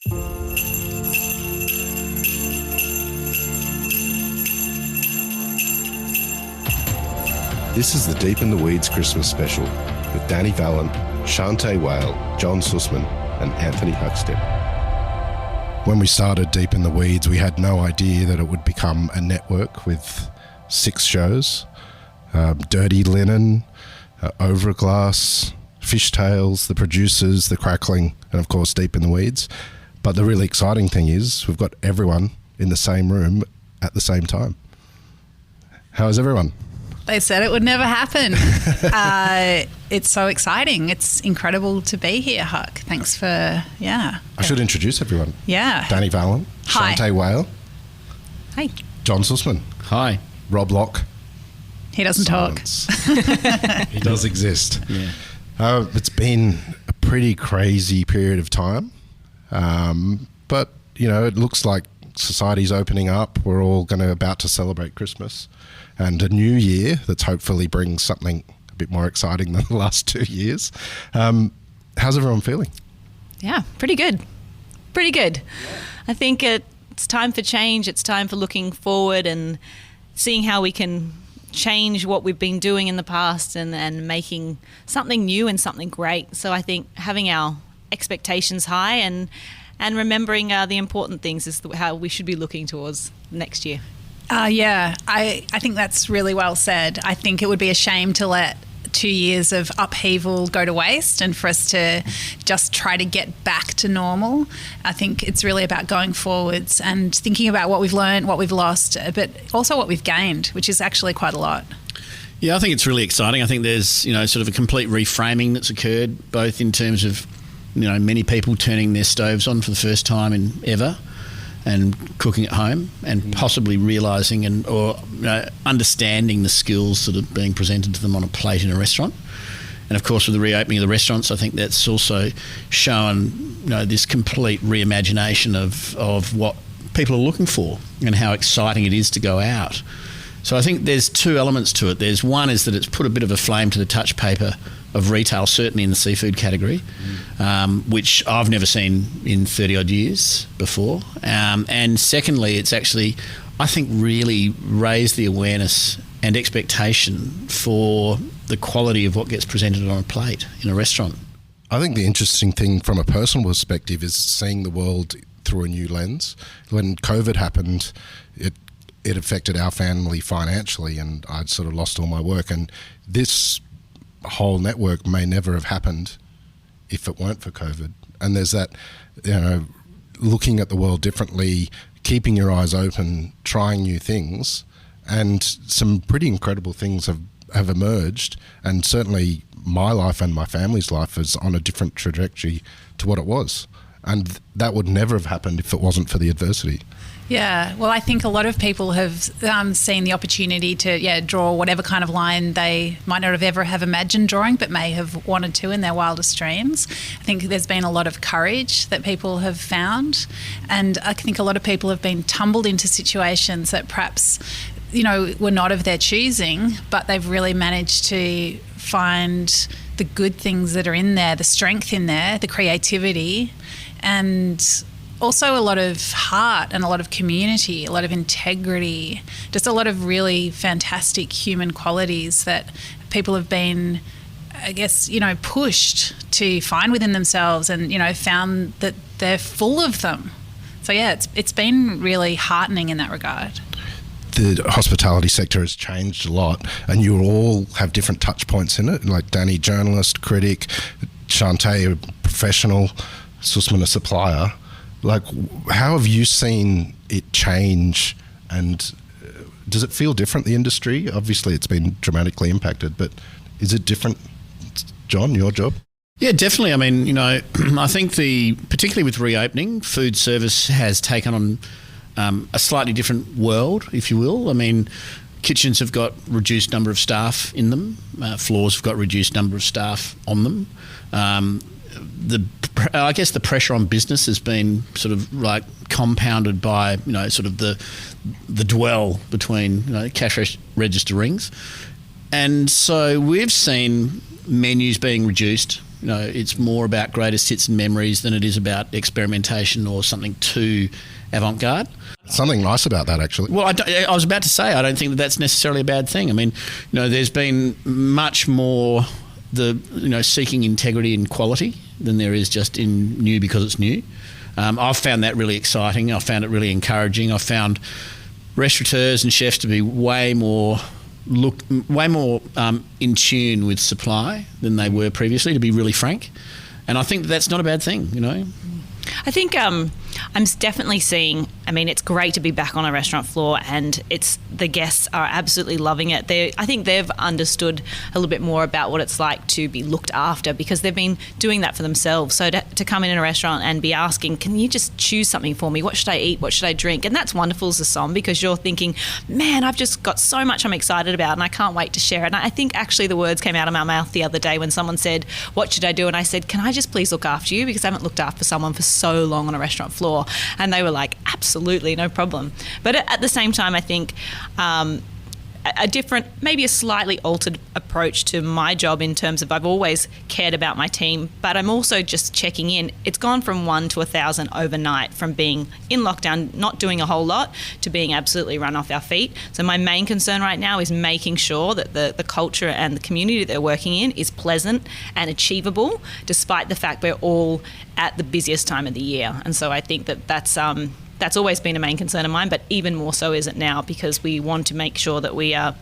This is the Deep in the Weeds Christmas special with Dani Valent, Shanteh Wale, John Susman and Anthony Huckstep. When we started Deep in the Weeds, we had no idea that it would become a network with 6 shows. Dirty Linen, Overglass, Fishtails, The Producers, The Crackling, and of course Deep in the Weeds. But the really exciting thing is we've got everyone in the same room at the same time. How is everyone? They said it would never happen. It's so exciting. It's incredible to be here, Huck. Thanks for, I should introduce everyone. Yeah. Dani Valent. Hi. Shanteh Wale. Hi. John Susman. Hi. Rob Locke. He doesn't Silence. talk. He does exist. Yeah. It's been a pretty crazy period of time. But, it looks like society's opening up. We're all about to celebrate Christmas and a new year that's hopefully brings something a bit more exciting than the last 2 years. How's everyone feeling? Yeah, pretty good. Pretty good. I think it's time for change. It's time for looking forward and seeing how we can change what we've been doing in the past and making something new and something great. So I think having our expectations high and remembering the important things is how we should be looking towards next year. I think that's really well said. I think it would be a shame to let 2 years of upheaval go to waste and for us to just try to get back to normal. I think it's really about going forwards and thinking about what we've learned, what we've lost, but also what we've gained, which is actually quite a lot. Yeah, I think it's really exciting. I think there's, sort of a complete reframing that's occurred, both in terms of, many people turning their stoves on for the first time in ever and cooking at home and possibly realising or understanding the skills that are being presented to them on a plate in a restaurant. And of course, with the reopening of the restaurants, I think that's also shown this complete reimagination of what people are looking for and how exciting it is to go out. So I think there's 2 elements to it. There's one is that it's put a bit of a flame to the touch paper of retail, certainly in the seafood category, which I've never seen in 30 odd years before. And secondly, it's actually, I think, really raised the awareness and expectation for the quality of what gets presented on a plate in a restaurant. I think the interesting thing from a personal perspective is seeing the world through a new lens. When COVID happened, it affected our family financially and I'd sort of lost all my work, and this whole network may never have happened if it weren't for COVID. And there's that, looking at the world differently, keeping your eyes open, trying new things, and some pretty incredible things have emerged. And certainly my life and my family's life is on a different trajectory to what it was. And that would never have happened if it wasn't for the adversity. Yeah, well, I think a lot of people have seen the opportunity to draw whatever kind of line they might not have ever have imagined drawing, but may have wanted to in their wildest dreams. I think there's been a lot of courage that people have found, and I think a lot of people have been tumbled into situations that perhaps were not of their choosing, but they've really managed to find the good things that are in there, the strength in there, the creativity, and also a lot of heart and a lot of community, a lot of integrity, just a lot of really fantastic human qualities that people have been, I guess, pushed to find within themselves and, found that they're full of them. So, yeah, it's been really heartening in that regard. The hospitality sector has changed a lot and you all have different touch points in it, like Dani, journalist, critic, Shanteh, a professional, Susman, a supplier. Like, how have you seen it change, and does it feel different, the industry? Obviously, it's been dramatically impacted, but is it different? John, your job? Yeah, definitely. I mean, I think particularly with reopening, food service has taken on a slightly different world, if you will. I mean, kitchens have got reduced number of staff in them. Floors have got reduced number of staff on them. I guess the pressure on business has been sort of like compounded by, sort of the dwell between, cash register rings. And so we've seen menus being reduced You know, it's more about greatest hits and memories than it is about experimentation or something too avant-garde. Something nice about that, actually. Well, I was about to say, I don't think that that's necessarily a bad thing. I mean, you know, there's been much more seeking integrity and quality than there is just in new because it's new. I've found that really exciting. I've found it really encouraging. I've found restaurateurs and chefs to be way more in tune with supply than they were previously, to be really frank. And I think that's not a bad thing, you know. I think I'm definitely seeing, I mean, it's great to be back on a restaurant floor, and the guests are absolutely loving it. I think they've understood a little bit more about what it's like to be looked after, because they've been doing that for themselves. So to come in a restaurant and be asking, can you just choose something for me? What should I eat? What should I drink? And that's wonderful as a som, because you're thinking, man, I've just got so much I'm excited about and I can't wait to share it. And I think actually the words came out of my mouth the other day when someone said, what should I do? And I said, can I just please look after you? Because I haven't looked after someone for so long on a restaurant floor. And they were like, absolutely, no problem. But at the same time, I think a different, maybe a slightly altered approach to my job, in terms of I've always cared about my team, but I'm also just checking in. It's gone from 1 to 1,000 overnight, from being in lockdown, not doing a whole lot, to being absolutely run off our feet. So my main concern right now is making sure that the culture and the community that they're working in is pleasant and achievable, despite the fact we're all at the busiest time of the year. And so I think that's always been a main concern of mine, but even more so is it now, because we want to make sure that we are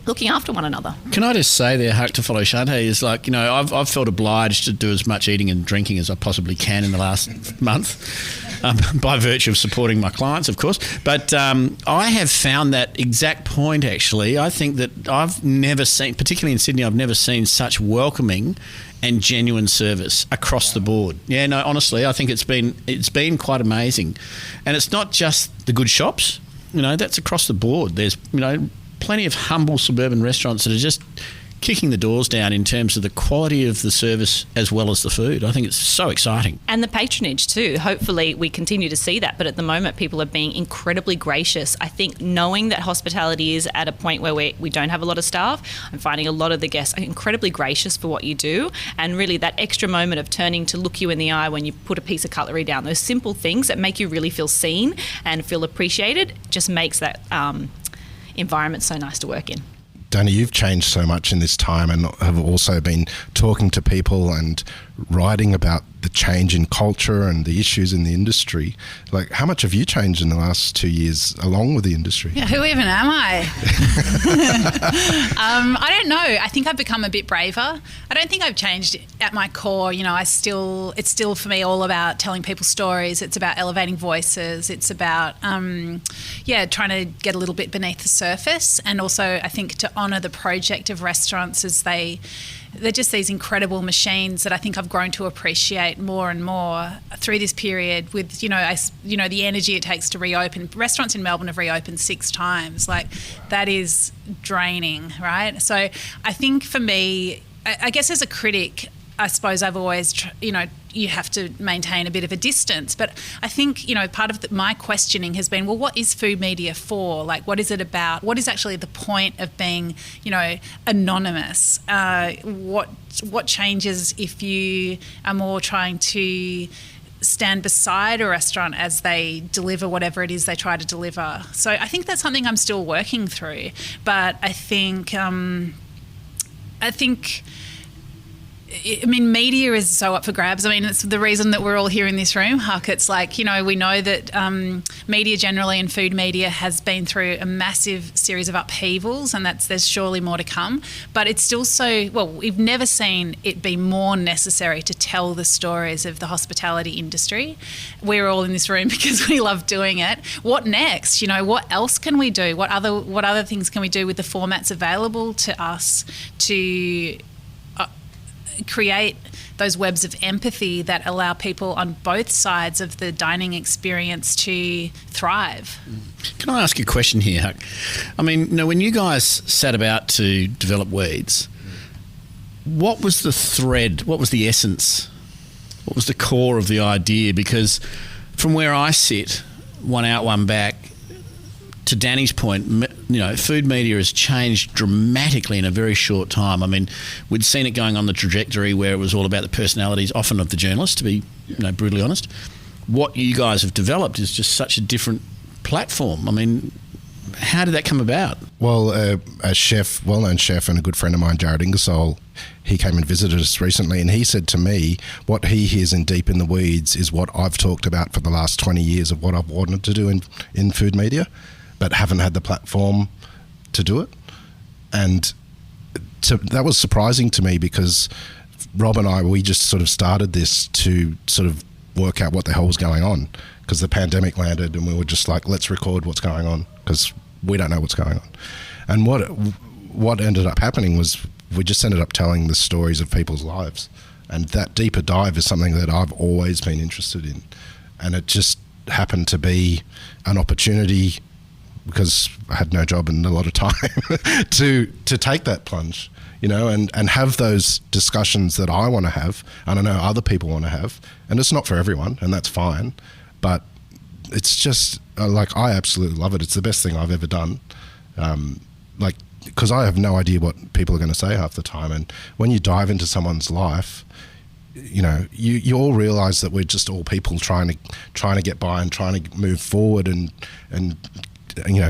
looking after one another. Can I just say there, Huck, to follow Shanteh, is like, you know, I've felt obliged to do as much eating and drinking as I possibly can in the last month, by virtue of supporting my clients, of course. But I have found that exact point, actually. I think that I've never seen, particularly in Sydney, I've never seen such welcoming and genuine service across the board. Yeah, no, honestly, I think it's been quite amazing. And it's not just the good shops, you know, that's across the board. There's, you know, plenty of humble suburban restaurants that are just kicking the doors down in terms of the quality of the service as well as the food. I think it's so exciting. And the patronage too. Hopefully we continue to see that, but at the moment people are being incredibly gracious. I think knowing that hospitality is at a point where we don't have a lot of staff, I'm finding a lot of the guests are incredibly gracious for what you do, and really that extra moment of turning to look you in the eye when you put a piece of cutlery down, those simple things that make you really feel seen and feel appreciated, just makes that environment so nice to work in. Dani, you've changed so much in this time, and have also been talking to people and writing about the change in culture and the issues in the industry. Like, how much have you changed in the last 2 years along with the industry? Yeah, who even am I? I don't know. I think I've become a bit braver. I don't think I've changed at my core. You know, it's still for me all about telling people stories. It's about elevating voices. It's about, trying to get a little bit beneath the surface, and also I think to honour the project of restaurants as they're just these incredible machines that I think I've grown to appreciate more and more through this period, with, the energy it takes to reopen. Restaurants in Melbourne have reopened 6 times. Like, that is draining, right? So I think for me, I guess as a critic, I suppose I've always, you have to maintain a bit of a distance. But I think, part of my questioning has been, well, what is food media for? Like, what is it about? What is actually the point of being, anonymous? What changes if you are more trying to stand beside a restaurant as they deliver whatever it is they try to deliver? So I think that's something I'm still working through. But I think media is so up for grabs. I mean, it's the reason that we're all here in this room, Huck. It's like, we know that media generally, and food media, has been through a massive series of upheavals, and there's surely more to come. But it's still we've never seen it be more necessary to tell the stories of the hospitality industry. We're all in this room because we love doing it. What next? What else can we do? What other things can we do with the formats available to us to create those webs of empathy that allow people on both sides of the dining experience to thrive? Can I ask you a question here, Huck? I mean, when you guys sat about to develop Weeds, what was the thread? What was the essence? What was the core of the idea? Because from where I sit, one out, one back, to Dani's point, food media has changed dramatically in a very short time. I mean, we'd seen it going on the trajectory where it was all about the personalities, often of the journalists, to be brutally honest. What you guys have developed is just such a different platform. I mean, how did that come about? Well, a well-known chef and a good friend of mine, Jared Ingersoll, he came and visited us recently, and he said to me, what he hears in Deep in the Weeds is what I've talked about for the last 20 years of what I've wanted to do in food media, but haven't had the platform to do it. And that was surprising to me, because Rob and I, we just sort of started this to sort of work out what the hell was going on, because the pandemic landed and we were just like, let's record what's going on, because we don't know what's going on. And what ended up happening was we just ended up telling the stories of people's lives, and that deeper dive is something that I've always been interested in, and it just happened to be an opportunity, because I had no job and a lot of time to take that plunge, and have those discussions that I want to have, and I know other people want to have, and it's not for everyone, and that's fine, but it's just I absolutely love it. It's the best thing I've ever done, because I have no idea what people are going to say half the time, and when you dive into someone's life, you all realise that we're just all people trying to get by and trying to move forward and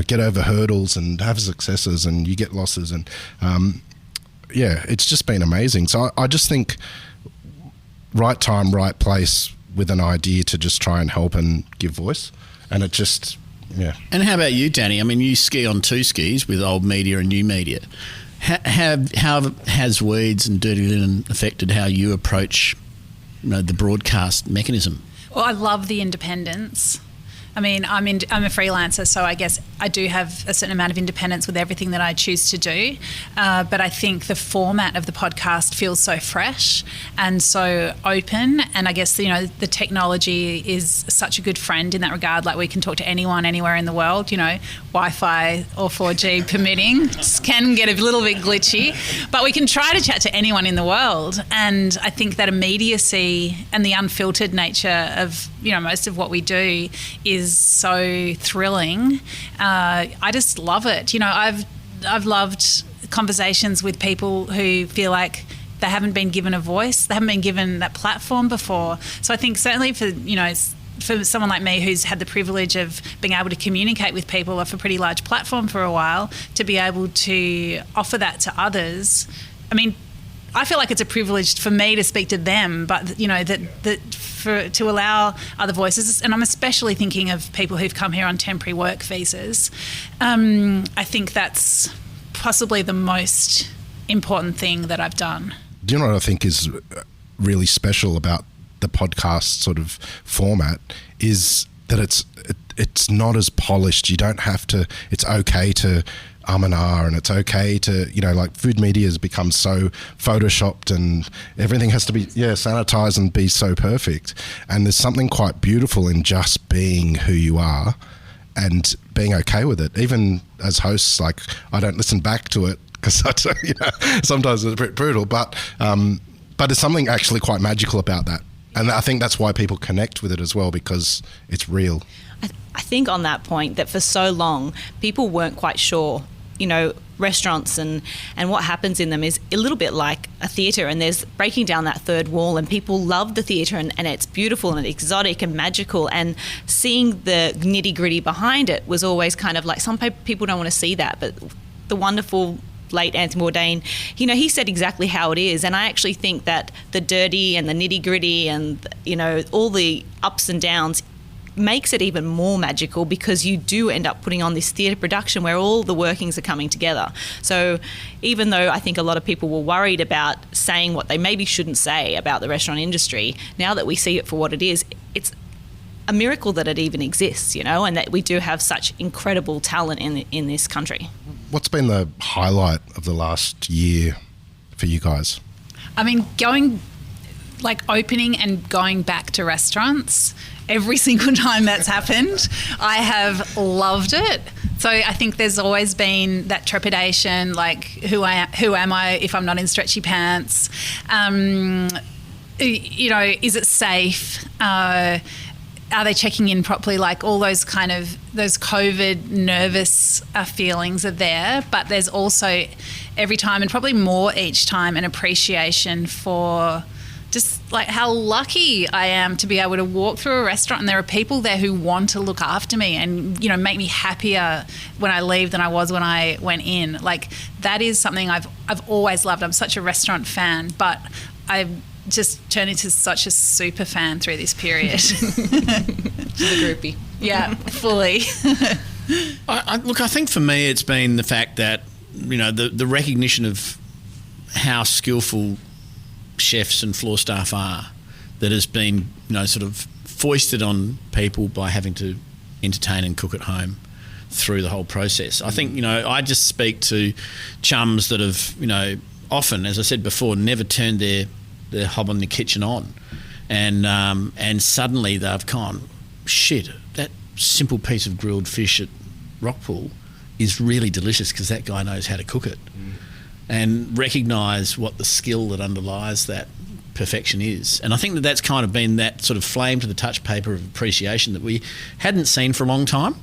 get over hurdles and have successes, and you get losses, and it's just been amazing. So I just think right time, right place, with an idea to just try and help and give voice, and it just, yeah. And how about you, Dani? I mean, you ski on two skis with old media and new media. How has Weeds and Dirty Linen affected how you approach, the broadcast mechanism? Well, I love the independence. I mean, I'm a freelancer, so I guess I do have a certain amount of independence with everything that I choose to do. But I think the format of the podcast feels so fresh and so open. And I guess, the technology is such a good friend in that regard. Like, we can talk to anyone, anywhere in the world, Wi-Fi or 4G permitting. Can get a little bit glitchy, but we can try to chat to anyone in the world. And I think that immediacy and the unfiltered nature of, most of what we do is so thrilling. I just love it. I've loved conversations with people who feel like they haven't been given a voice, they haven't been given that platform before. So I think certainly for someone like me who's had the privilege of being able to communicate with people off a pretty large platform for a while, to be able to offer that to others, I mean, I feel like it's a privilege for me to speak to them, but to allow other voices, and I'm especially thinking of people who've come here on temporary work visas. I think that's possibly the most important thing that I've done. Do you know what I think is really special about the podcast sort of format is that it's not as polished. You don't have to. It's okay to and it's okay to, food media has become so photoshopped and everything has to be, sanitized and be so perfect. And there's something quite beautiful in just being who you are and being okay with it. Even as hosts, I don't listen back to it because sometimes it's a bit brutal, but there's something actually quite magical about that. And I think that's why people connect with it as well, because it's real. I think on that point that for so long, people weren't quite sure, restaurants and what happens in them is a little bit like a theatre, and there's breaking down that third wall, and people love the theatre and it's beautiful and exotic and magical, and seeing the nitty-gritty behind it was always kind of like, some people don't want to see that, but the wonderful late Anthony Bourdain, he said exactly how it is. And I actually think that the dirty and the nitty-gritty and, all the ups and downs makes it even more magical, because you do end up putting on this theatre production where all the workings are coming together. So even though I think a lot of people were worried about saying what they maybe shouldn't say about the restaurant industry, now that we see it for what it is, it's a miracle that it even exists, and that we do have such incredible talent in this country. What's been the highlight of the last year for you guys? I mean, opening and going back to restaurants, every single time that's happened, I have loved it. So I think there's always been that trepidation, like, who am I if I'm not in stretchy pants? Is it safe? are they checking in properly? Like all those kind of those COVID nervous feelings are there, but there's also every time, and probably more each time, an appreciation for just like how lucky I am to be able to walk through a restaurant and there are people there who want to look after me and, you know, make me happier when I leave than I was when I went in. Like that is something I've always loved. I'm such a restaurant fan, but I've just turned into such a super fan through this period. She's a groupie. Yeah, fully. I think for me it's been the fact that, you know, the recognition of how skillful chefs and floor staff are that has been, you know, sort of foisted on people by having to entertain and cook at home through the whole process. I think, you know, I just speak to chums that have, you know, often, as I said before, never turned their hob on the kitchen on, and suddenly they've gone, shit, that simple piece of grilled fish at Rockpool is really delicious because that guy knows how to cook it. And recognise what the skill that underlies that perfection is. And I think that that's kind of been that sort of flame to the touch paper of appreciation that we hadn't seen for a long time.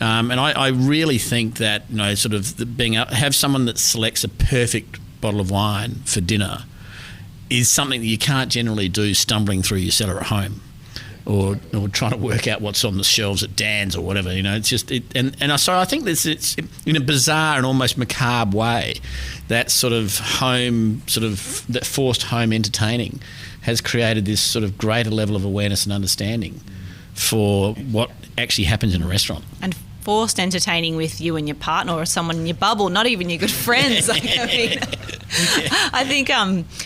And I really think that, you know, sort of have someone that selects a perfect bottle of wine for dinner is something that you can't generally do stumbling through your cellar at home or trying to work out what's on the shelves at Dan's or whatever, you know. It's just so I think it's in a bizarre and almost macabre way, that sort of that forced home entertaining has created this sort of greater level of awareness and understanding for what actually happens in a restaurant. And forced entertaining with you and your partner or someone in your bubble, not even your good friends. Like, I mean, I think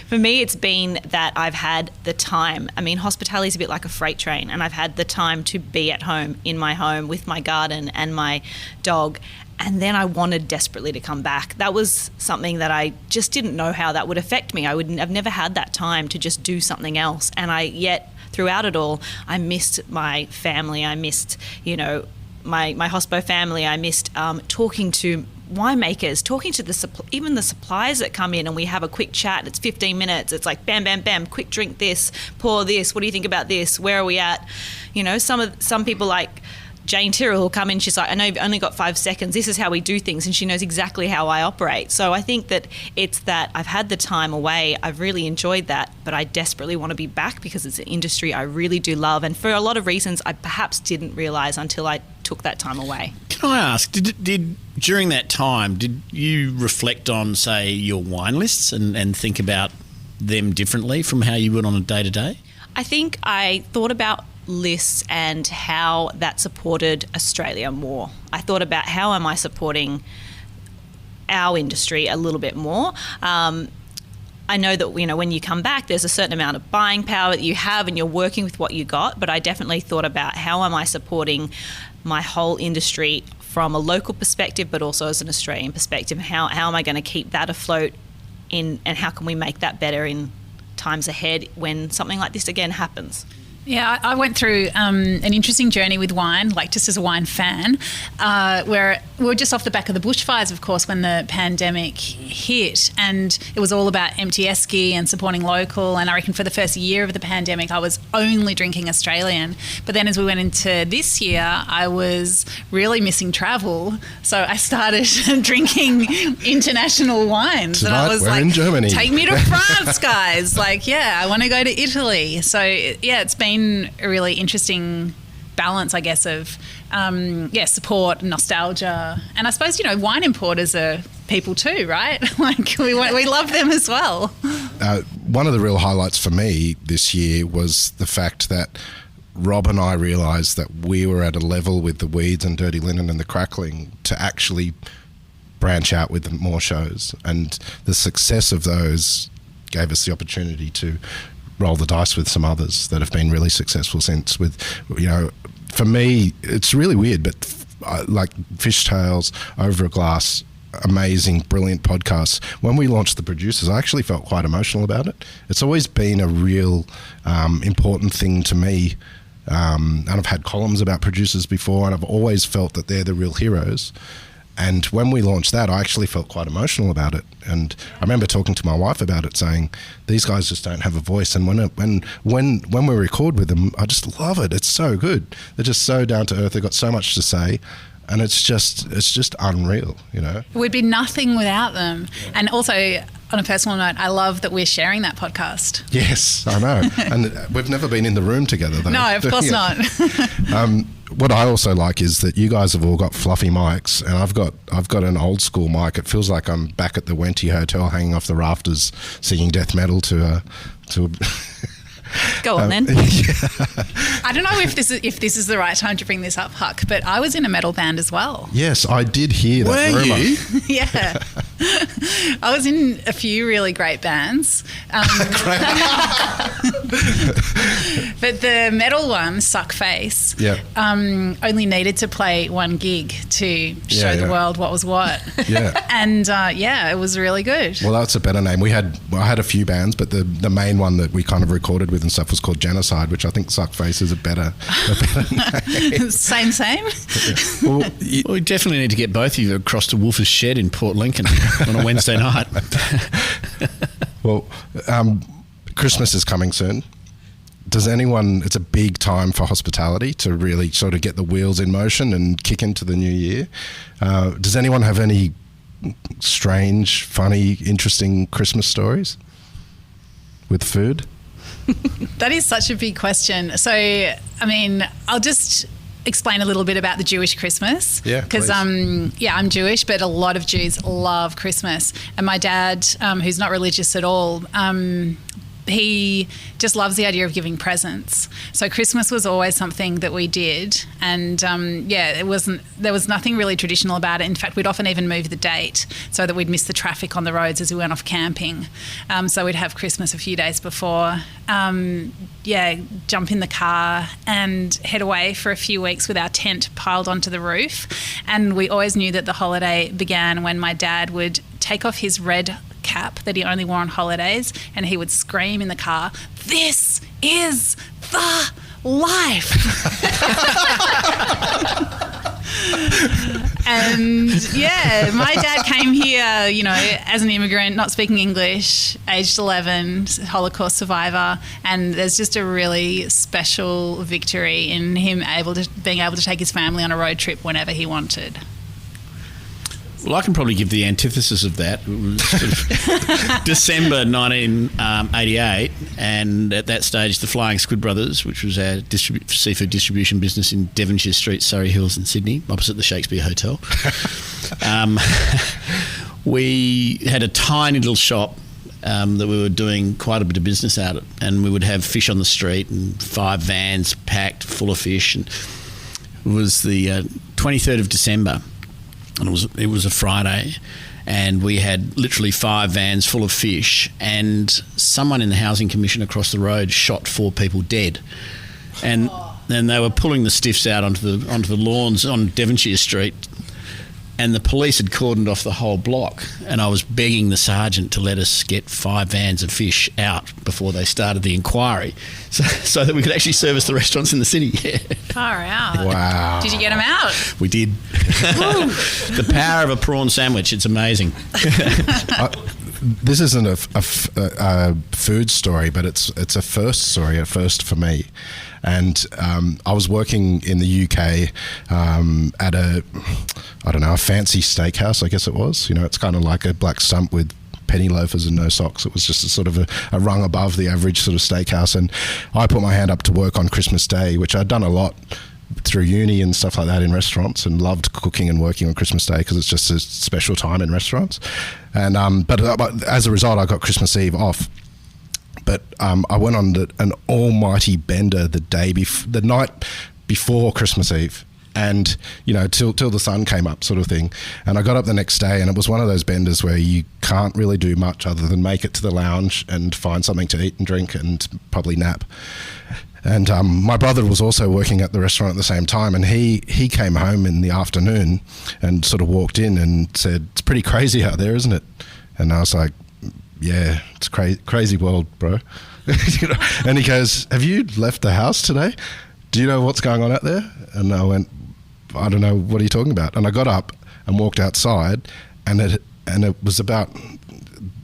for me it's been that I've had the time. I mean, hospitality is a bit like a freight train, and I've had the time to be at home, in my home, with my garden and my dog. And then I wanted desperately to come back. That was something that I just didn't know how that would affect me. I've never had that time to just do something else. And yet throughout it all, I missed my family. I missed, you know, my hospo family. I missed talking to winemakers, talking to even the suppliers that come in, and we have a quick chat. It's 15 minutes. It's like bam, bam, bam, quick drink this, pour this. What do you think about this? Where are we at? You know, some people like Jane Tyrrell will come in, she's like, I know you've only got 5 seconds. This is how we do things. And she knows exactly how I operate. So I think that it's that I've had the time away. I've really enjoyed that, but I desperately want to be back because it's an industry I really do love. And for a lot of reasons, I perhaps didn't realise until I took that time away. Can I ask, did during that time, did you reflect on, say, your wine lists and think about them differently from how you would on a day-to-day? I think I thought about lists and how that supported Australia more. I thought about how am I supporting our industry a little bit more. I know that, you know, when you come back, there's a certain amount of buying power that you have and you're working with what you got, but I definitely thought about how am I supporting my whole industry from a local perspective, but also as an Australian perspective. How am I going to keep that afloat and how can we make that better in times ahead when something like this again happens? Yeah, I went through an interesting journey with wine, like just as a wine fan, where we were just off the back of the bushfires, of course, when the pandemic hit, and it was all about empty esky and supporting local. And I reckon for the first year of the pandemic, I was only drinking Australian. But then as we went into this year, I was really missing travel. So I started drinking international wines. Tonight, and I was we're like, in Germany. Take me to France, guys. Like, yeah, I want to go to Italy. So, yeah, it's been a really interesting balance, I guess, of support, nostalgia, and I suppose, you know, wine importers are people too, right? Like we love them as well. One of the real highlights for me this year was the fact that Rob and I realised that we were at a level with the Weeds and Dirty Linen and the Crackling to actually branch out with more shows, and the success of those gave us the opportunity to roll the dice with some others that have been really successful since. With, you know, for me, it's really weird, but like Fishtails, Over a Glass, amazing, brilliant podcasts. When we launched The Producers, I actually felt quite emotional about it. It's always been a real important thing to me. And I've had columns about producers before, and I've always felt that they're the real heroes. And when we launched that, I actually felt quite emotional about it. And I remember talking to my wife about it, saying, these guys just don't have a voice. And when we record with them, I just love it. It's so good. They're just so down to earth. They've got so much to say. And it's just unreal, you know. We'd be nothing without them. And also, on a personal note, I love that we're sharing that podcast. Yes, I know. And we've never been in the room together, though. No, of course not. What I also like is that you guys have all got fluffy mics, and I've got an old school mic. It feels like I'm back at the Wenty Hotel, hanging off the rafters, singing death metal to a Go on then. Yeah. I don't know if this is the right time to bring this up, Huck, but I was in a metal band as well. Yes, I did hear that Were rumour. you? Yeah. I was in a few really great bands. But the metal one, Suck Face, Yeah. only needed to play one gig to show the world what was what. Yeah. And it was really good. Well, that's a better name. I had a few bands, but the main one that we kind of recorded with and stuff was called Genocide, which I think Suckface is a better name. Same. Well, We definitely need to get both of you across to Wolfer's Shed in Port Lincoln on a Wednesday night. well, Christmas is coming soon. It's a big time for hospitality to really sort of get the wheels in motion and kick into the new year. Does anyone have any strange, funny, interesting Christmas stories with food? That is such a big question. So, I mean, I'll just explain a little bit about the Jewish Christmas. Yeah, because I'm Jewish, but a lot of Jews love Christmas. And my dad, who's not religious at all, he just loves the idea of giving presents. So Christmas was always something that we did, and there was nothing really traditional about it. In fact, we'd often even move the date so that we'd miss the traffic on the roads as we went off camping. So we'd have Christmas a few days before. Jump in the car and head away for a few weeks with our tent piled onto the roof. And we always knew that the holiday began when my dad would take off his red cap that he only wore on holidays, and he would scream in the car, "This is the life." And my dad came here, as an immigrant, not speaking English, aged 11, Holocaust survivor, and there's just a really special victory in him being able to take his family on a road trip whenever he wanted. Well, I can probably give the antithesis of that. It was sort of December 1988, and at that stage, the Flying Squid Brothers, which was our seafood distribution business in Devonshire Street, Surrey Hills in Sydney, opposite the Shakespeare Hotel. We had a tiny little shop that we were doing quite a bit of business out of, and we would have fish on the street and 5 vans packed full of fish. And it was the 23rd of December. And it was a Friday, and we had literally 5 vans full of fish, and someone in the Housing Commission across the road shot 4 people dead. And then they were pulling the stiffs out onto the lawns on Devonshire Street, and the police had cordoned off the whole block, and I was begging the sergeant to let us get 5 vans of fish out before they started the inquiry, so that we could actually service the restaurants in the city. Yeah. Far out. Wow. Did you get them out? We did. The power of a prawn sandwich, it's amazing. This isn't a food story, but it's a first for me. And I was working in the UK at a fancy steakhouse, I guess it was. It's kind of like a black stump with penny loafers and no socks. It was just a sort of a rung above the average sort of steakhouse. And I put my hand up to work on Christmas Day, which I'd done a lot through uni and stuff like that in restaurants, and loved cooking and working on Christmas Day because it's just a special time in restaurants. And but as a result, I got Christmas Eve off. But I went on an almighty bender the night before Christmas Eve, and till the sun came up, sort of thing. And I got up the next day, and it was one of those benders where you can't really do much other than make it to the lounge and find something to eat and drink and probably nap. And my brother was also working at the restaurant at the same time, and he came home in the afternoon and sort of walked in and said, "It's pretty crazy out there, isn't it?" And I was like, "Yeah, it's crazy world, bro." And he goes, "Have you left the house today? Do you know what's going on out there?" And I went, "I don't know, what are you talking about?" And I got up and walked outside, and it was about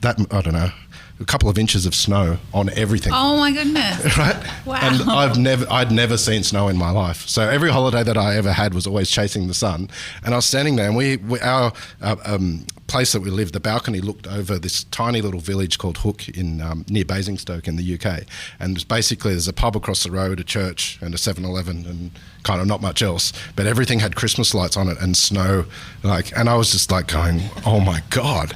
that, I don't know, a couple of inches of snow on everything. Oh my goodness! Right? Wow. And I'd never seen snow in my life. So every holiday that I ever had was always chasing the sun. And I was standing there, and our place that we lived, the balcony looked over this tiny little village called Huck in near Basingstoke in the UK. And there's a pub across the road, a church, and a 7-Eleven, and kind of not much else. But everything had Christmas lights on it and snow, and I was just like going, oh my God.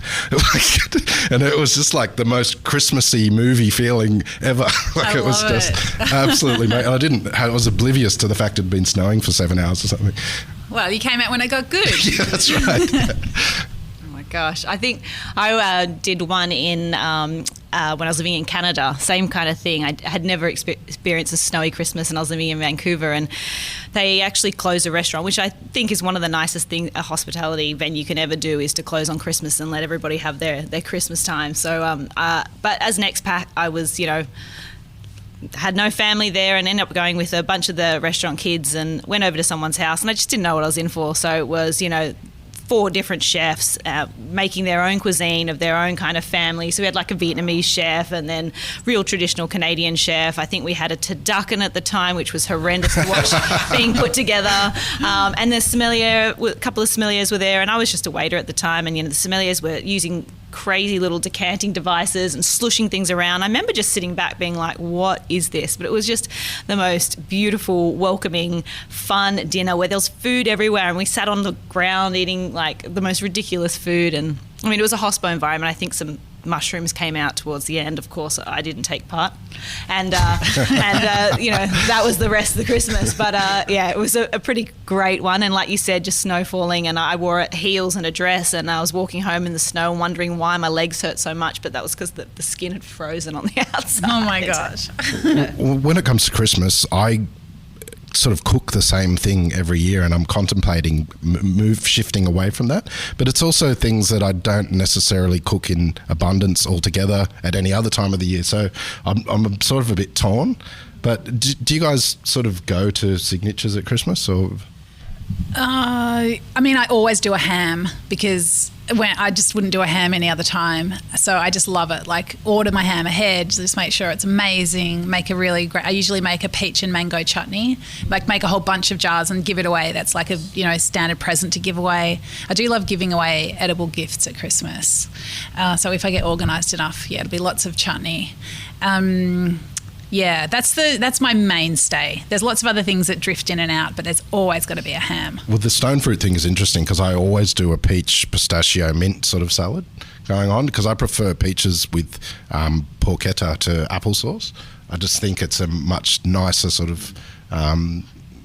And it was just like the most Christmassy movie feeling ever. It was just absolutely amazing. I was oblivious to the fact it had been snowing for 7 hours or something. Well, you came out when it got good. Yeah, that's right. Gosh, I think I did one in when I was living in Canada, same kind of thing. I had never experienced a snowy Christmas, and I was living in Vancouver, and they actually closed a restaurant, which I think is one of the nicest things a hospitality venue can ever do, is to close on Christmas and let everybody have their Christmas time. So, but as an expat, I was, had no family there, and ended up going with a bunch of the restaurant kids and went over to someone's house, and I just didn't know what I was in for. So it was, 4 different chefs making their own cuisine of their own kind of family. So we had like a Vietnamese chef and then real traditional Canadian chef. I think we had a turducken at the time, which was horrendous to watch being put together. And the sommelier, a couple of sommeliers were there, and I was just a waiter at the time. And, the sommeliers were using crazy little decanting devices and slushing things around. I remember just sitting back being like, what is this? But it was just the most beautiful, welcoming, fun dinner where there was food everywhere, and we sat on the ground eating like the most ridiculous food. And I mean, it was a hospo environment. I think some mushrooms came out towards the end. Of course, I didn't take part, and that was the rest of the Christmas. But it was a pretty great one. And like you said, just snow falling, and I wore heels and a dress, and I was walking home in the snow and wondering why my legs hurt so much. But that was because the skin had frozen on the outside. Oh my gosh! When it comes to Christmas, I sort of cook the same thing every year, and I'm contemplating shifting away from that. But it's also things that I don't necessarily cook in abundance altogether at any other time of the year. So I'm sort of a bit torn. But do you guys sort of go to signatures at Christmas, or? I always do a ham, because I just wouldn't do a ham any other time. So I just love it. Like, order my ham ahead, just make sure it's amazing. Make a really great. I usually make a peach and mango chutney. Like, make a whole bunch of jars and give it away. That's like a standard present to give away. I do love giving away edible gifts at Christmas. So if I get organised enough, it'll be lots of chutney. Yeah, that's my mainstay. There's lots of other things that drift in and out, but there's always got to be a ham. Well, the stone fruit thing is interesting, because I always do a peach, pistachio, mint sort of salad going on, because I prefer peaches with porchetta to applesauce. I just think it's a much nicer sort of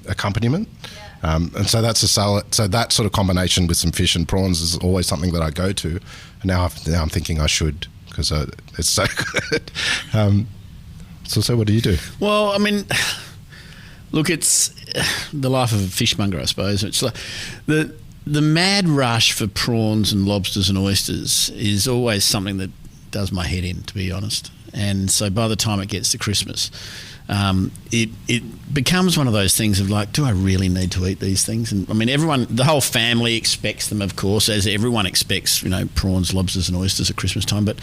accompaniment. Yeah. And so that's a salad. So that sort of combination with some fish and prawns is always something that I go to. And now I'm thinking I should, because it's so good. So what do you do? Well, I mean, look, it's the life of a fishmonger, I suppose. It's like the mad rush for prawns and lobsters and oysters is always something that does my head in, to be honest. And so by the time it gets to Christmas, it becomes one of those things of like, do I really need to eat these things? And I mean, the whole family expects them, of course, as everyone expects, prawns, lobsters and oysters at Christmas time. But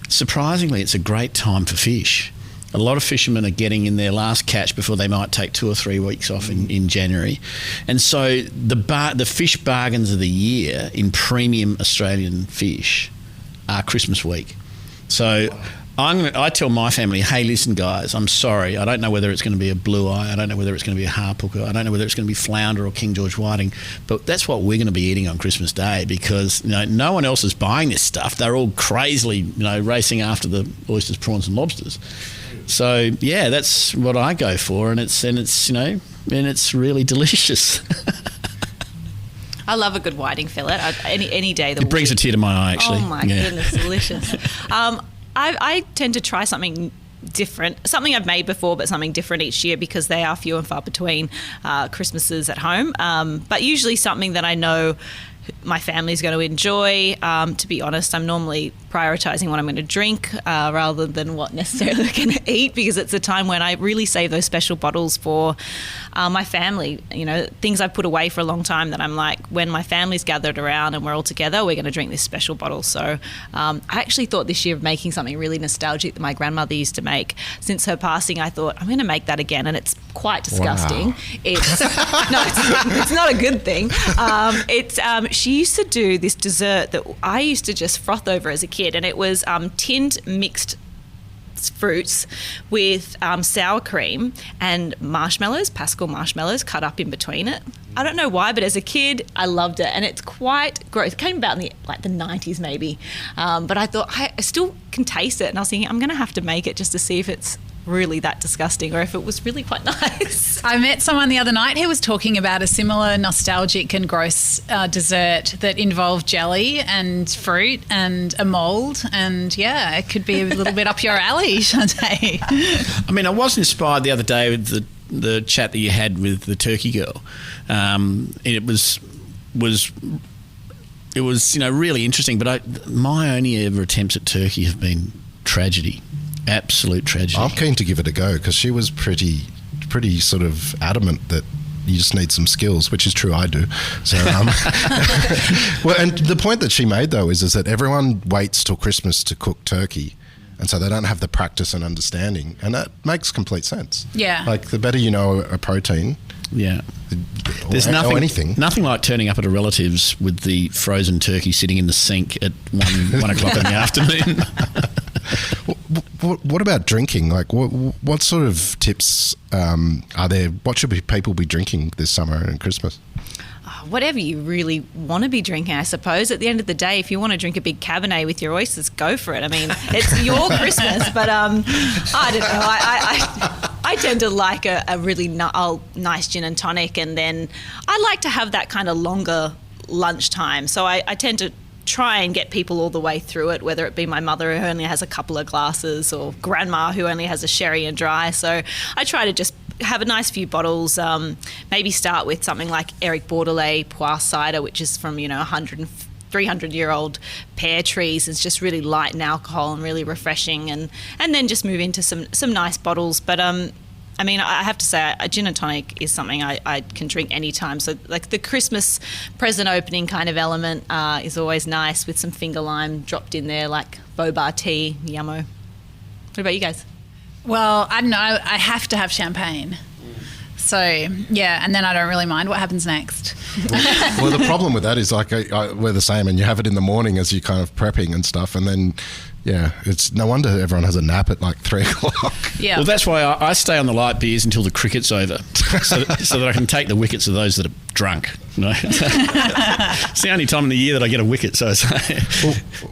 surprisingly, it's a great time for fish. A lot of fishermen are getting in their last catch before they might take 2 or 3 weeks off in January. And so the fish bargains of the year in premium Australian fish are Christmas week. So I tell my family, hey, listen, guys, I'm sorry. I don't know whether it's going to be a blue eye. I don't know whether it's going to be a harp hooker. I don't know whether it's going to be flounder or King George whiting. But that's what we're going to be eating on Christmas Day, because no one else is buying this stuff. They're all crazily racing after the oysters, prawns and lobsters. So yeah, that's what I go for, and it's really delicious. I love a good whiting fillet. Any day of the week. It brings a tear to my eye, actually. Oh my goodness, delicious. I tend to try something different, something I've made before, but something different each year, because they are few and far between Christmases at home. But usually something that I know my family's going to enjoy. To be honest, I'm normally prioritising what I'm going to drink rather than what necessarily I'm going to eat, because it's a time when I really save those special bottles for my family. You know, things I've put away for a long time that I'm like, when my family's gathered around and we're all together, we're going to drink this special bottle. So I actually thought this year of making something really nostalgic that my grandmother used to make. Since her passing, I thought, I'm going to make that again, and it's quite disgusting. Wow. It's not a good thing. She used to do this dessert that I used to just froth over as a kid, and it was tinned mixed fruits with sour cream and marshmallows, Pascal marshmallows cut up in between it. I don't know why, but as a kid, I loved it, and it's quite gross. It came about in the 90s maybe, but I thought I still can taste it, and I was thinking I'm going to have to make it just to see if it's really that disgusting or if it was really quite nice. I met someone the other night who was talking about a similar nostalgic and gross dessert that involved jelly and fruit and a mould, and yeah, it could be a little bit up your alley, Shanteh. I mean, I was inspired the other day with the chat that you had with the turkey girl. It was really interesting, but my only ever attempts at turkey have been tragedy. Absolute tragedy. I'm keen to give it a go because she was pretty sort of adamant that you just need some skills, which is true, I do. So, well, and the point that she made though is that everyone waits till Christmas to cook turkey, and so they don't have the practice and understanding, and that makes complete sense. Yeah. Like the better you know a protein. Yeah. There's nothing like turning up at a relative's with the frozen turkey sitting in the sink at 1 o'clock in the afternoon. What about drinking? Like, what sort of tips are there? What should people be drinking this summer and Christmas? Whatever you really want to be drinking, I suppose. At the end of the day, if you want to drink a big Cabernet with your oysters, go for it. I mean, it's your Christmas, but I don't know. I tend to like a really nice gin and tonic, and then I like to have that kind of longer lunchtime. So I tend to try and get people all the way through it, whether it be my mother who only has a couple of glasses or grandma who only has a sherry and dry. So I try to just have a nice few bottles, maybe start with something like Eric Bordelais Poire cider, which is from 100 and 300-year-old pear trees. It's just really light in alcohol and really refreshing, and then just move into some nice bottles. But I mean, I have to say, a gin and tonic is something I can drink anytime. So, like, the Christmas present opening kind of element is always nice with some finger lime dropped in there, like boba tea, yummo. What about you guys? Well, I don't know. I have to have champagne. So, yeah, and then I don't really mind what happens next. Well, the problem with that is, like, we're the same, and you have it in the morning as you're kind of prepping and stuff, and then... Yeah, it's no wonder everyone has a nap at like 3 o'clock. Yeah. Well, that's why I stay on the light beers until the cricket's over, so that I can take the wickets of those that are drunk. You know? It's the only time in the year that I get a wicket. So,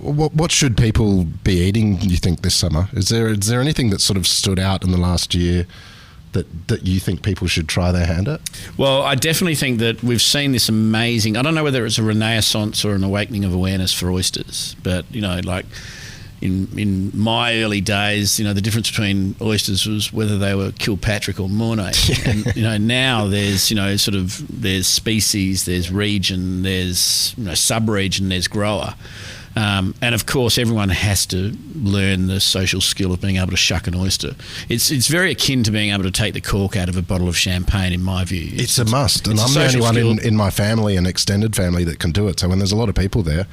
well, what should people be eating, you think, this summer? Is there anything that sort of stood out in the last year that you think people should try their hand at? Well, I definitely think that we've seen this amazing... I don't know whether it's a renaissance or an awakening of awareness for oysters, but, like... In my early days, the difference between oysters was whether they were Kilpatrick or Mornay. Yeah. And, now there's, there's species, there's region, there's, sub-region, there's grower. And, of course, everyone has to learn the social skill of being able to shuck an oyster. It's very akin to being able to take the cork out of a bottle of champagne, in my view. It's a must. And I'm the only one in my family and extended family that can do it. So when there's a lot of people there...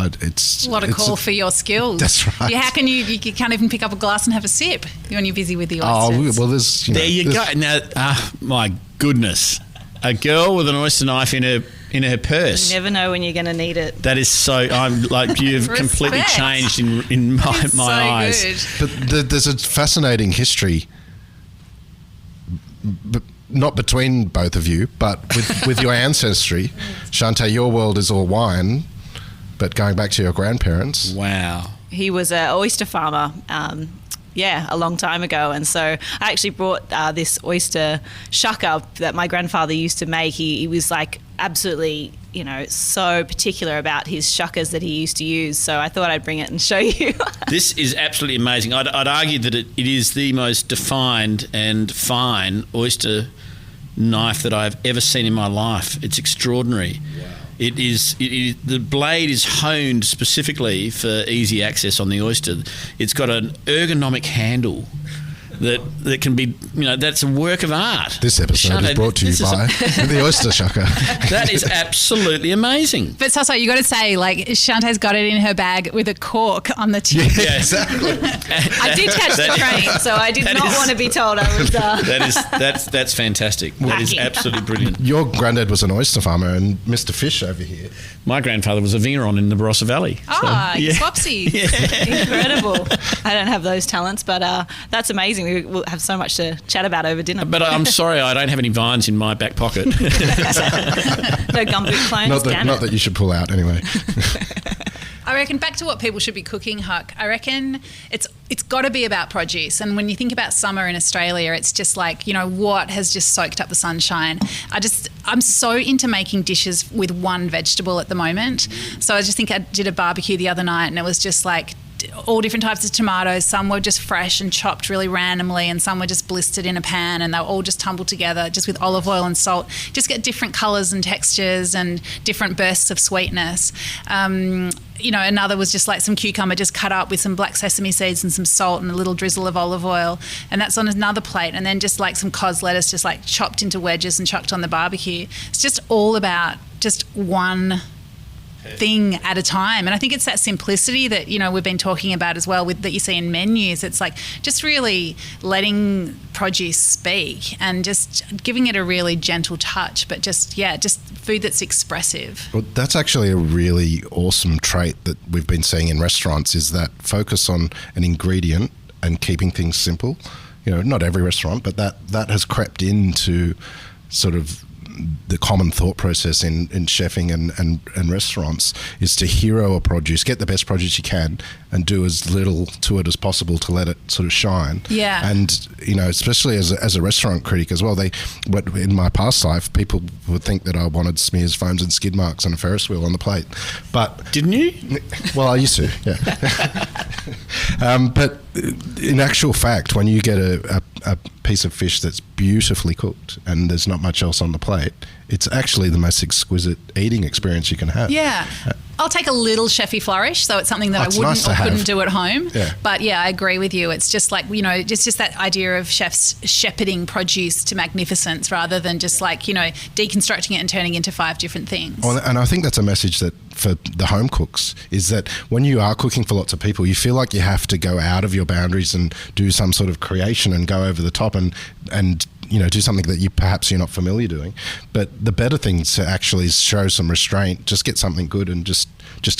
It's a lot of call for your skills. That's right. Yeah, how can you can't even pick up a glass and have a sip when you're busy with the oysters? Oh, well, there's... there you go. Now, my goodness. A girl with an oyster knife in her purse. You never know when you're going to need it. That is so... I'm like, you've completely changed in my eyes. Good. But there's a fascinating history... not between both of you, but with your ancestry. Shanteh, your world is all wine... But going back to your grandparents... Wow. He was an oyster farmer, a long time ago. And so I actually brought this oyster shucker that my grandfather used to make. He was like absolutely, so particular about his shuckers that he used to use. So I thought I'd bring it and show you. This is absolutely amazing. I'd argue that it is the most defined and fine oyster knife that I've ever seen in my life. It's extraordinary. Wow. The blade is honed specifically for easy access on the oyster. It's got an ergonomic handle that can be, that's a work of art. This episode is brought to you by the Oyster Shucker. That is absolutely amazing. But Sasso, you got to say, like, Shanteh's got it in her bag with a cork on the tip. Yeah, exactly. I did catch the train, so I did not want to be told I was. That's fantastic. That is absolutely brilliant. Your granddad was an oyster farmer, and Mr. Fish over here. My grandfather was a vigneron in the Barossa Valley. Swapsy. Yeah. Incredible. I don't have those talents, but that's amazing. We'll have so much to chat about over dinner. But I'm sorry, I don't have any vines in my back pocket. No gumboot clones. Not that you should pull out anyway. I reckon back to what people should be cooking, Huck. I reckon it's got to be about produce. And when you think about summer in Australia, it's just like, what has just soaked up the sunshine. I'm so into making dishes with one vegetable at the moment. So I just think I did a barbecue the other night and it was just like all different types of tomatoes. Some were just fresh and chopped really randomly, and some were just blistered in a pan, and they were all just tumbled together just with olive oil and salt. Just get different colours and textures and different bursts of sweetness. Another was just like some cucumber just cut up with some black sesame seeds and some salt and a little drizzle of olive oil, and that's on another plate. And then just like some cos lettuce just like chopped into wedges and chucked on the barbecue. It's just all about just one thing at a time. And I think it's that simplicity that we've been talking about as well, that you see in menus. It's like just really letting produce speak and just giving it a really gentle touch, but just food that's expressive. Well, that's actually a really awesome trait that we've been seeing in restaurants, is that focus on an ingredient and keeping things simple. Not every restaurant, but that has crept into sort of the common thought process in chefing and restaurants, is to hero a produce, get the best produce you can, and do as little to it as possible to let it sort of shine. Yeah. And especially as a restaurant critic as well, in my past life, people would think that I wanted smears, foams, and skid marks on a Ferris wheel on the plate. But didn't you? Well, I used to, yeah. But in actual fact, when you get a piece of fish that's beautifully cooked and there's not much else on the plate, it's actually the most exquisite eating experience you can have. Yeah. I'll take a little chefy flourish, so it's something that I wouldn't or couldn't do at home. Yeah. But yeah, I agree with you. It's just like, just that idea of chefs shepherding produce to magnificence rather than just like, deconstructing it and turning into 5 different things. Well, and I think that's a message that for the home cooks, is that when you are cooking for lots of people, you feel like you have to go out of your boundaries and do some sort of creation and go over the top and do something that you're not familiar doing. But the better thing to actually is show some restraint, just get something good and just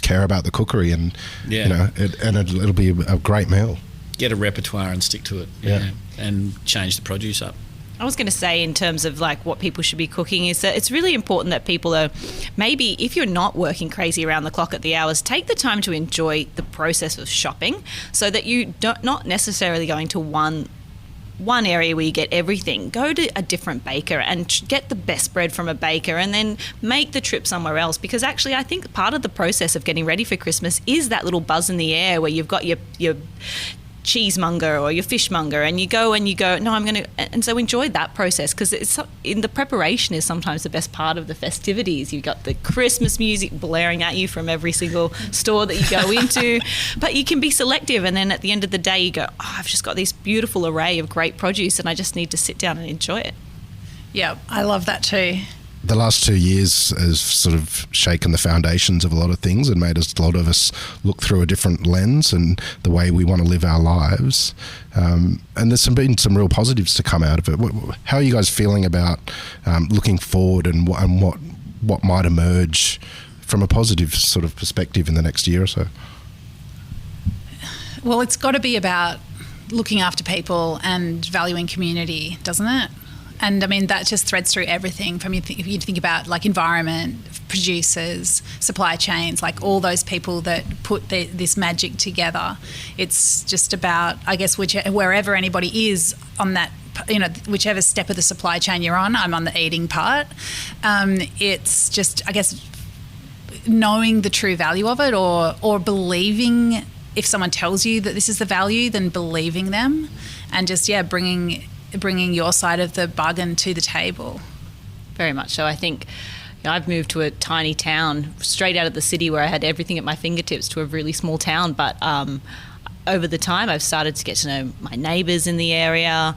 care about the cookery, and it'll be a great meal. Get a repertoire and stick to it. Yeah. And change the produce up. I was going to say, in terms of like what people should be cooking, is that it's really important that people are, maybe if you're not working crazy around the clock at the hours, take the time to enjoy the process of shopping, so that you not necessarily going to one area where you get everything. Go to a different baker and get the best bread from a baker, and then make the trip somewhere else. Because actually, I think part of the process of getting ready for Christmas is that little buzz in the air where you've got your cheesemonger or your fishmonger, and you go, no, I'm going to, and so enjoy that process, because it's in the preparation is sometimes the best part of the festivities. You've got the Christmas music blaring at you from every single store that you go into, but you can be selective, and then at the end of the day you go, I've just got this beautiful array of great produce and I just need to sit down and enjoy it. Yeah, I love that too. The last 2 years has sort of shaken the foundations of a lot of things and made a lot of us look through a different lens and the way we want to live our lives. And there's been some real positives to come out of it. How are you guys feeling about looking forward and what might emerge from a positive sort of perspective in the next year or so? Well, it's got to be about looking after people and valuing community, doesn't it? And I mean, that just threads through everything from you think about like environment, producers, supply chains, like all those people that put this magic together. It's just about, I guess, wherever anybody is on that, whichever step of the supply chain you're on. I'm on the eating part. It's just, I guess, knowing the true value of it, or believing, if someone tells you that this is the value, then believing them, and just, bringing your side of the bargain to the table. Very much so. I think I've moved to a tiny town straight out of the city where I had everything at my fingertips to a really small town. But over the time, I've started to get to know my neighbours in the area.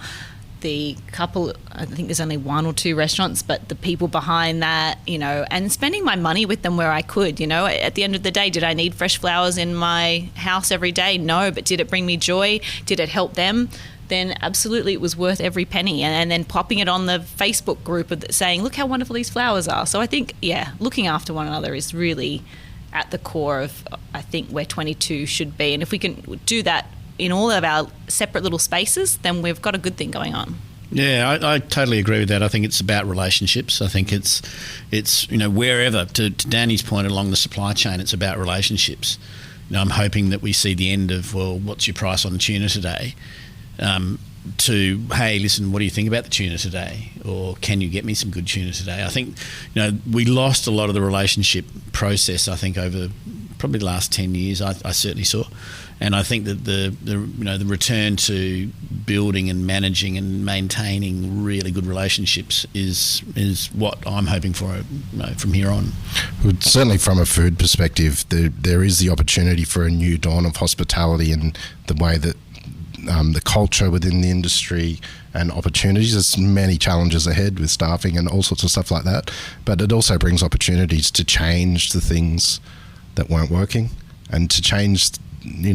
The couple, I think there's only 1 or 2 restaurants, but the people behind that, and spending my money with them where I could, At the end of the day, did I need fresh flowers in my house every day? No, but did it bring me joy? Did it help them? Then absolutely it was worth every penny. And then popping it on the Facebook group saying, look how wonderful these flowers are. So I think, looking after one another is really at the core of, I think, where 22 should be. And if we can do that in all of our separate little spaces, then we've got a good thing going on. Yeah, I totally agree with that. I think it's about relationships. I think it's wherever, to Dani's point along the supply chain, it's about relationships. I'm hoping that we see the end of, well, what's your price on the tuna today? To, hey, listen, what do you think about the tuna today? Or can you get me some good tuna today? I think, we lost a lot of the relationship process, I think, over probably the last 10 years, I certainly saw. And I think that the return to building and managing and maintaining really good relationships is what I'm hoping for from here on. Well, certainly from a food perspective, there is the opportunity for a new dawn of hospitality and the way that the culture within the industry and opportunities. There's many challenges ahead with staffing and all sorts of stuff like that, but it also brings opportunities to change the things that weren't working and to change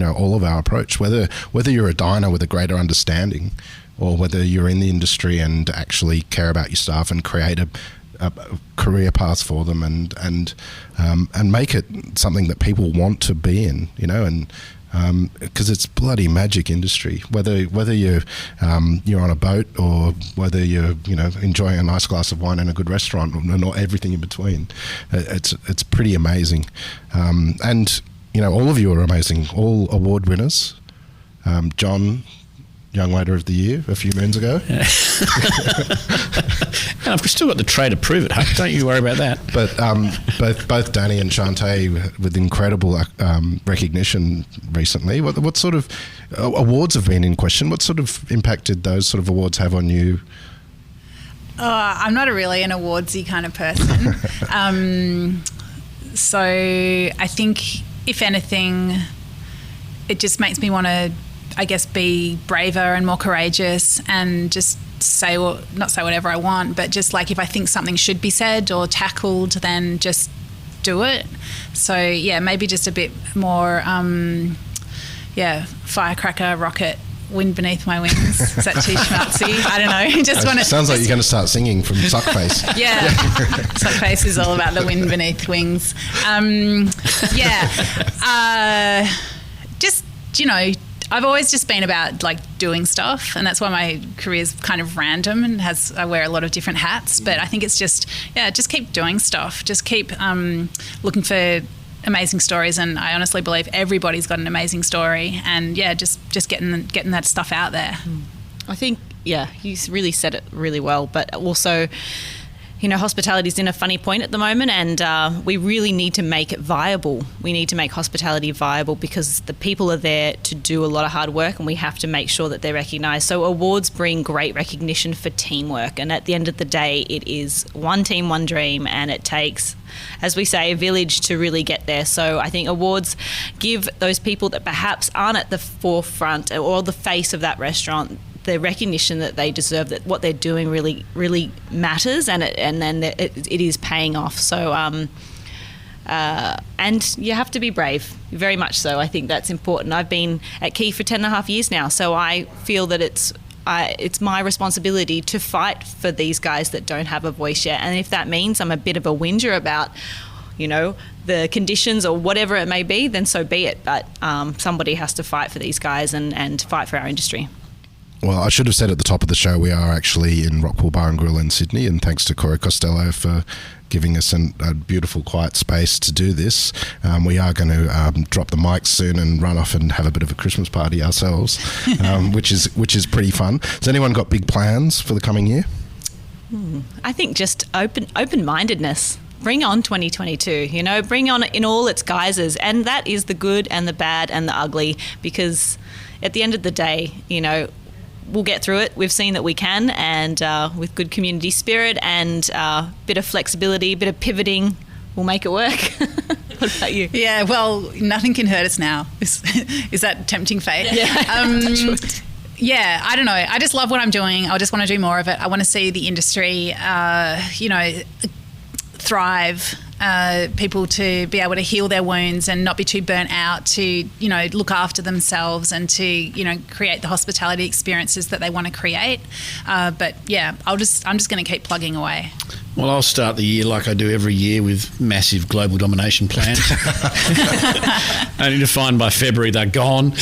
all of our approach, whether you're a diner with a greater understanding or whether you're in the industry and actually care about your staff and create a career path for them and make it something that people want to be in, and because it's bloody magic industry, whether you're on a boat or whether you're enjoying a nice glass of wine in a good restaurant and everything in between. It's pretty amazing, and all of you are amazing, all award winners. John, Young Waiter of the Year a few moons ago. And I've still got the tray to prove it, Huck. Don't you worry about that. But both Dani and Shanteh with incredible recognition recently. What sort of awards have been in question? What sort of impact did those sort of awards have on you? I'm not really an awardsy kind of person. So I think, if anything, it just makes me want to, I guess, be braver and more courageous and just not say whatever I want, but just like if I think something should be said or tackled, then just do it. So yeah, maybe just a bit more, firecracker, rocket, wind beneath my wings. Is that too schmaltzy? I don't know. Sounds like you're going to start singing from Suckface. Yeah. Suckface is all about the wind beneath wings. I've always just been about like doing stuff, and that's why my career is kind of random and I wear a lot of different hats. But I think it's just keep doing stuff. Just keep looking for amazing stories, and I honestly believe everybody's got an amazing story, and just getting that stuff out there. I think you really said it really well, but also hospitality's in a funny point at the moment, and we really need to make it viable. We need to make hospitality viable because the people are there to do a lot of hard work, and we have to make sure that they're recognised. So awards bring great recognition for teamwork, and at the end of the day, it is one team, one dream, and it takes, as we say, a village to really get there. So I think awards give those people that perhaps aren't at the forefront or the face of that restaurant the recognition that they deserve, that what they're doing really, really matters, and then it is paying off. So, and you have to be brave, very much so. I think that's important. I've been at Key for 10.5 years now, so I feel that it's my responsibility to fight for these guys that don't have a voice yet. And if that means I'm a bit of a whinger about, the conditions or whatever it may be, then so be it. But somebody has to fight for these guys and fight for our industry. Well, I should have said at the top of the show, we are actually in Rockpool Bar and Grill in Sydney, and thanks to Corey Costello for giving us a beautiful, quiet space to do this. We are going to drop the mics soon and run off and have a bit of a Christmas party ourselves, which is pretty fun. Has anyone got big plans for the coming year? I think just open-mindedness. Bring on 2022, bring on in all its guises, and that is the good and the bad and the ugly, because at the end of the day, we'll get through it. We've seen that we can, and with good community spirit and a bit of flexibility, a bit of pivoting, we'll make it work. What about you? Yeah, well, nothing can hurt us now. Is that tempting fate? Yeah. Yeah, I don't know. I just love what I'm doing. I just want to do more of it. I want to see the industry, thrive. People to be able to heal their wounds and not be too burnt out, to look after themselves and to create the hospitality experiences that they want to create. But yeah, I'm just going to keep plugging away. Well, I'll start the year like I do every year with massive global domination plans. Only to find by February they're gone.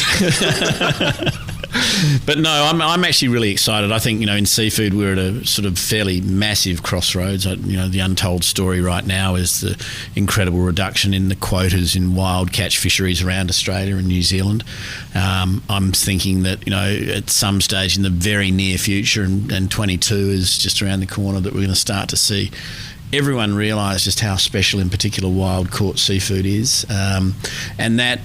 But no, I'm actually really excited. I think, in seafood we're at a sort of fairly massive crossroads. The untold story right now is the incredible reduction in the quotas in wild catch fisheries around Australia and New Zealand. I'm thinking that, at some stage in the very near future, and 22 is just around the corner, that we're going to start to see everyone realise just how special, in particular, wild caught seafood is, and that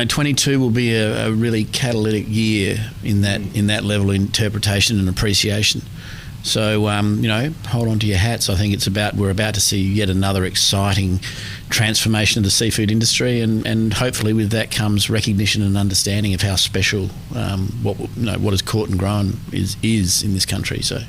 22 will be a really catalytic year in that level of interpretation and appreciation. So hold on to your hats. I think we're about to see yet another exciting transformation of the seafood industry, and hopefully with that comes recognition and understanding of how special what is caught and grown is in this country. So,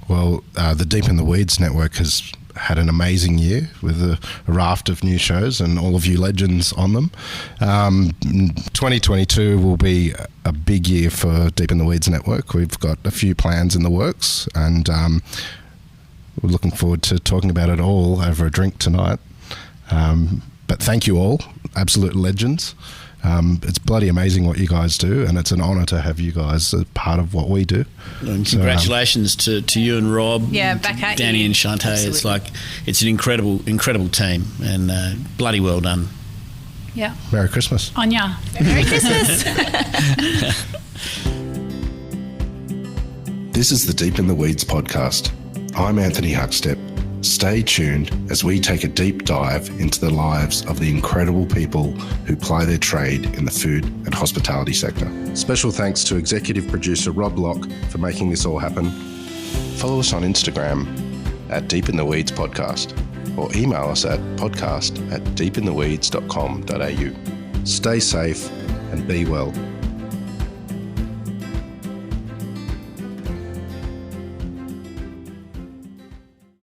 well, the Deep in the Weeds network has had an amazing year with a raft of new shows and all of you legends on them. 2022 will be a big year for Deep in the Weeds network. We've got a few plans in the works, and we're looking forward to talking about it all over a drink tonight. But thank you all, absolute legends. It's bloody amazing what you guys do, and it's an honour to have you guys as part of what we do. And congratulations to you and Rob, back at Dani you. and Shanteh. Absolutely. It's an incredible team, and bloody well done. Yeah. Merry Christmas. Anya. Merry Christmas. This is the Deep in the Weeds podcast. I'm Anthony Huckstep. Stay tuned as we take a deep dive into the lives of the incredible people who ply their trade in the food and hospitality sector. Special thanks to executive producer Rob Locke for making this all happen. Follow us on Instagram at Deep in the Weeds Podcast, or email us at podcast@deepintheweeds.com.au. Stay safe and be well.